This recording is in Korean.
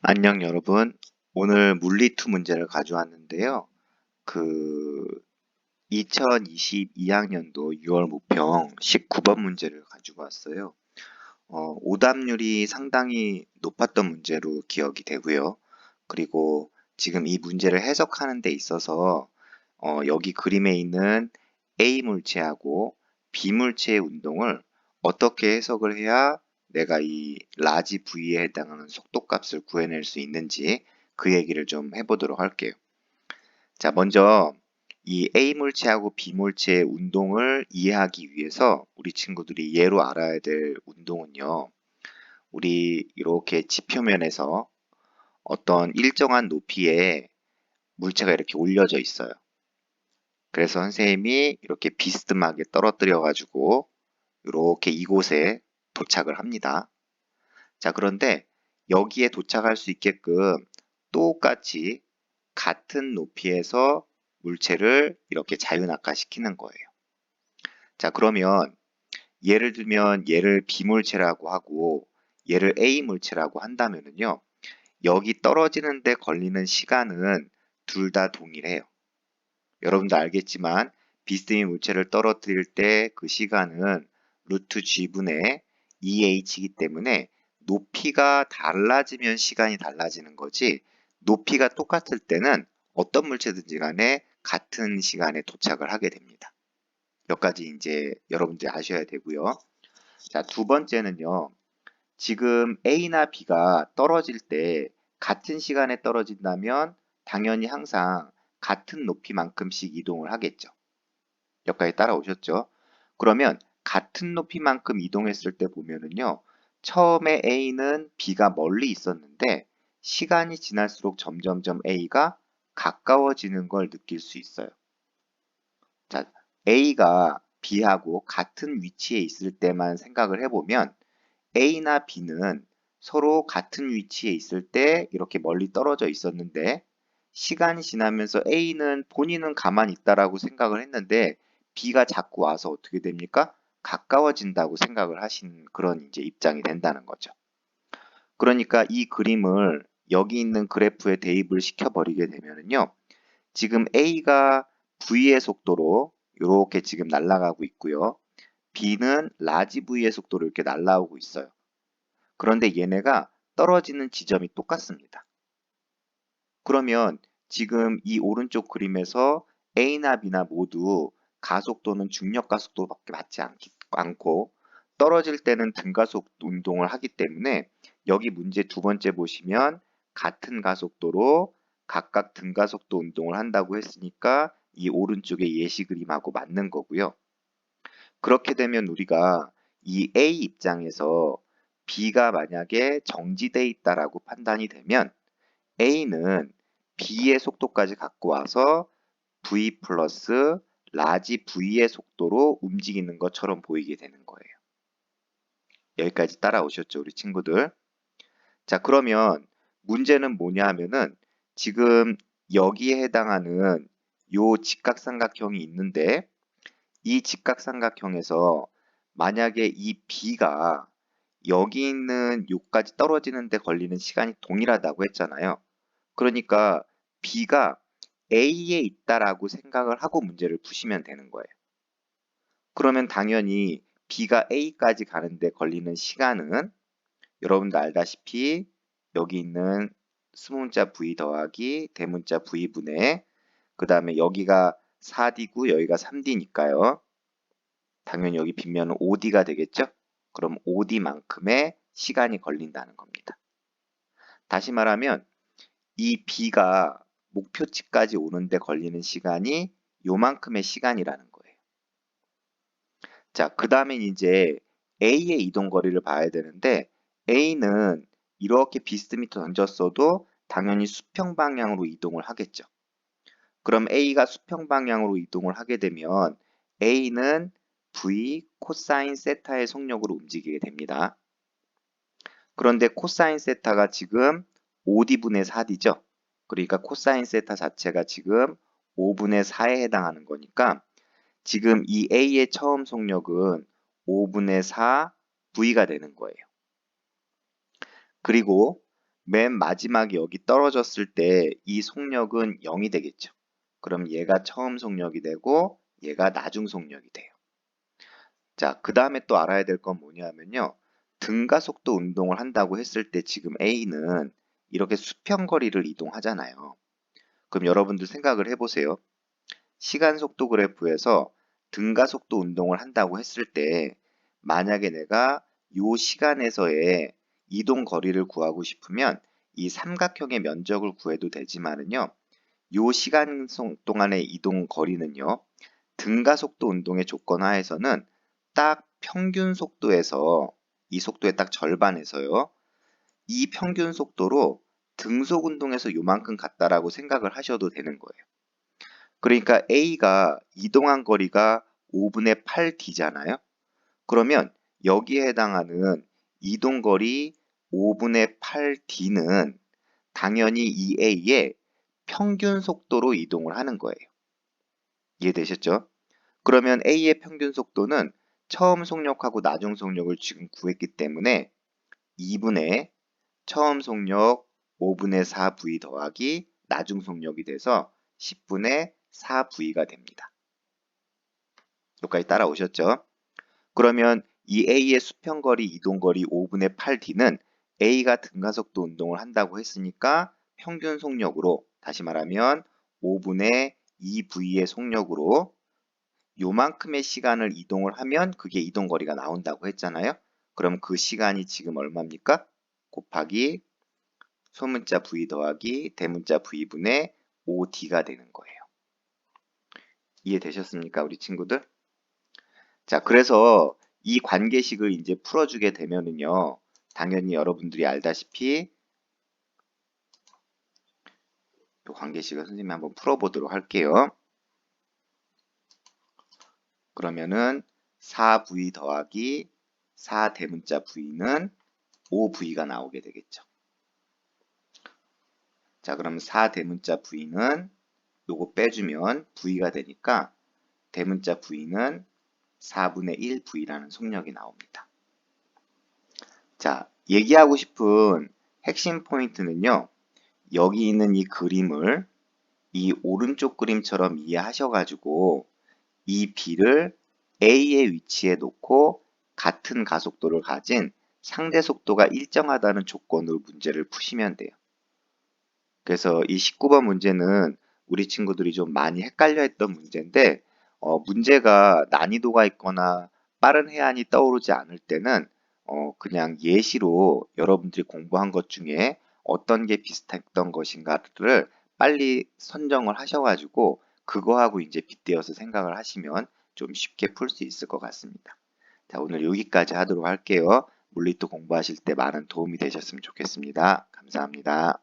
안녕 여러분. 오늘 물리2 문제를 가져왔는데요. 그 2022학년도 6월 모평 19번 문제를 가지고 왔어요. 오답률이 상당히 높았던 문제로 기억이 되고요. 그리고 지금 이 문제를 해석하는 데 있어서 여기 그림에 있는 A 물체하고 B 물체의 운동을 어떻게 해석을 해야 내가 이 라지 V에 해당하는 속도값을 구해낼 수 있는지 그 얘기를 좀 해보도록 할게요. 자, 먼저 이 A 물체하고 B 물체의 운동을 이해하기 위해서 우리 친구들이 예로 알아야 될 운동은요. 우리 이렇게 지표면에서 어떤 일정한 높이에 물체가 이렇게 올려져 있어요. 그래서 선생님이 이렇게 비스듬하게 떨어뜨려 가지고 이렇게 이곳에 도착을 합니다. 자, 그런데 여기에 도착할 수 있게끔 똑같이 같은 높이에서 물체를 이렇게 자유낙하시키는 거예요. 자, 그러면 예를 들면 얘를 B 물체라고 하고 얘를 A 물체라고 한다면은요. 여기 떨어지는데 걸리는 시간은 둘 다 동일해요. 여러분도 알겠지만 비스듬히 물체를 떨어뜨릴 때 그 시간은 루트 g분의 2h이기 때문에 높이가 달라지면 시간이 달라지는 거지 높이가 똑같을 때는 어떤 물체든지 간에 같은 시간에 도착을 하게 됩니다. 여기까지 이제 여러분들이 아셔야 되고요. 자, 두 번째는요. 지금 A나 B가 떨어질 때 같은 시간에 떨어진다면 당연히 항상 같은 높이만큼씩 이동을 하겠죠. 여기까지 따라오셨죠? 그러면 같은 높이만큼 이동했을 때 보면은요. 처음에 A는 B가 멀리 있었는데 시간이 지날수록 점점점 A가 가까워지는 걸 느낄 수 있어요. 자, A가 B하고 같은 위치에 있을 때만 생각을 해보면 A나 B는 서로 같은 위치에 있을 때 이렇게 멀리 떨어져 있었는데 시간이 지나면서 A는 본인은 가만히 있다라고 생각을 했는데 B가 자꾸 와서 어떻게 됩니까? 가까워진다고 생각을 하신 그런 이제 입장이 된다는 거죠. 그러니까 이 그림을 여기 있는 그래프에 대입을 시켜버리게 되면은요. 지금 A가 V의 속도로 이렇게 지금 날아가고 있고요. B는 라지 V의 속도로 이렇게 날아오고 있어요. 그런데 얘네가 떨어지는 지점이 똑같습니다. 그러면 지금 이 오른쪽 그림에서 A나 B나 모두 가속도는 중력 가속도밖에 맞지 않고 떨어질 때는 등가속 운동을 하기 때문에 여기 문제 두 번째 보시면 같은 가속도로 각각 등가속도 운동을 한다고 했으니까 이 오른쪽의 예시 그림하고 맞는 거고요. 그렇게 되면 우리가 이 A 입장에서 B가 만약에 정지돼 있다라고 판단이 되면 A는 B의 속도까지 갖고 와서 V 플러스 라지 V의 속도로 움직이는 것처럼 보이게 되는 거예요. 여기까지 따라오셨죠, 우리 친구들? 자, 그러면 문제는 뭐냐 하면은 지금 여기에 해당하는 요 직각삼각형이 있는데 이 직각삼각형에서 만약에 이 B가 여기 있는 요까지 떨어지는데 걸리는 시간이 동일하다고 했잖아요. 그러니까 B가 A에 있다라고 생각을 하고 문제를 푸시면 되는 거예요. 그러면 당연히 B가 A까지 가는데 걸리는 시간은 여러분도 알다시피 여기 있는 수문자 V 더하기 대문자 V분의 그 다음에 여기가 4D고 여기가 3D니까요. 당연히 여기 빗면은 5D가 되겠죠? 그럼 5D만큼의 시간이 걸린다는 겁니다. 다시 말하면 이 B가 목표치까지 오는데 걸리는 시간이 요만큼의 시간이라는 거예요. 자, 그 다음에 이제 A의 이동 거리를 봐야 되는데 A는 이렇게 비스듬히 던졌어도 당연히 수평 방향으로 이동을 하겠죠. 그럼 A가 수평 방향으로 이동을 하게 되면 A는 V 코사인 세타의 속력으로 움직이게 됩니다. 그런데 코사인 세타가 지금 5D분의 4D죠. 그러니까 코사인 세타 자체가 지금 5분의 4에 해당하는 거니까 지금 이 A의 처음 속력은 5분의 4 V가 되는 거예요. 그리고 맨 마지막에 여기 떨어졌을 때 이 속력은 0이 되겠죠. 그럼 얘가 처음 속력이 되고 얘가 나중 속력이 돼요. 자, 그 다음에 또 알아야 될 건 뭐냐면요. 등가속도 운동을 한다고 했을 때 지금 A는 이렇게 수평거리를 이동하잖아요. 그럼 여러분들 생각을 해보세요. 시간 속도 그래프에서 등가속도 운동을 한다고 했을 때 만약에 내가 요 시간에서의 이동 거리를 구하고 싶으면 이 삼각형의 면적을 구해도 되지만은요. 요 시간 동안의 이동 거리는요. 등가속도 운동의 조건 하에서는 딱 평균 속도에서 이 속도의 딱 절반에서요. 이 평균 속도로 등속 운동에서 요만큼 갔다라고 생각을 하셔도 되는 거예요. 그러니까 A가 이동한 거리가 5분의 8D잖아요. 그러면 여기에 해당하는 이동 거리 5분의 8D는 당연히 이 A의 평균 속도로 이동을 하는 거예요. 이해되셨죠? 그러면 A의 평균 속도는 처음 속력하고 나중 속력을 지금 구했기 때문에 2분의 처음 속력 5분의 4V 더하기 나중 속력이 돼서 10분의 4V가 됩니다. 여기까지 따라오셨죠? 그러면 이 A의 수평거리 이동거리 5분의 8D는 A가 등가속도 운동을 한다고 했으니까 평균 속력으로 다시 말하면 5분의 2V의 속력으로 요만큼의 시간을 이동을 하면 그게 이동거리가 나온다고 했잖아요. 그럼 그 시간이 지금 얼마입니까? 곱하기 소문자 V 더하기 대문자 V분의 5D가 되는 거예요. 이해되셨습니까, 우리 친구들? 자, 그래서 이 관계식을 이제 풀어주게 되면은요, 당연히 여러분들이 알다시피 이 관계식을 선생님이 한번 풀어보도록 할게요. 그러면은 4V 더하기 4대문자 V는 5V가 나오게 되겠죠. 자, 그럼 4대문자 V는 요거 빼주면 V가 되니까 대문자 V는 4분의 1V라는 속력이 나옵니다. 자, 얘기하고 싶은 핵심 포인트는요. 여기 있는 이 그림을 이 오른쪽 그림처럼 이해하셔가지고 이 B를 A의 위치에 놓고 같은 가속도를 가진 상대 속도가 일정하다는 조건으로 문제를 푸시면 돼요. 그래서 이 19번 문제는 우리 친구들이 좀 많이 헷갈려 했던 문제인데 문제가 난이도가 있거나 빠른 해안이 떠오르지 않을 때는 그냥 예시로 여러분들이 공부한 것 중에 어떤 게 비슷했던 것인가를 빨리 선정을 하셔가지고 그거하고 이제 빗대어서 생각을 하시면 좀 쉽게 풀 수 있을 것 같습니다. 자, 오늘 여기까지 하도록 할게요. 물리도 공부하실 때 많은 도움이 되셨으면 좋겠습니다. 감사합니다.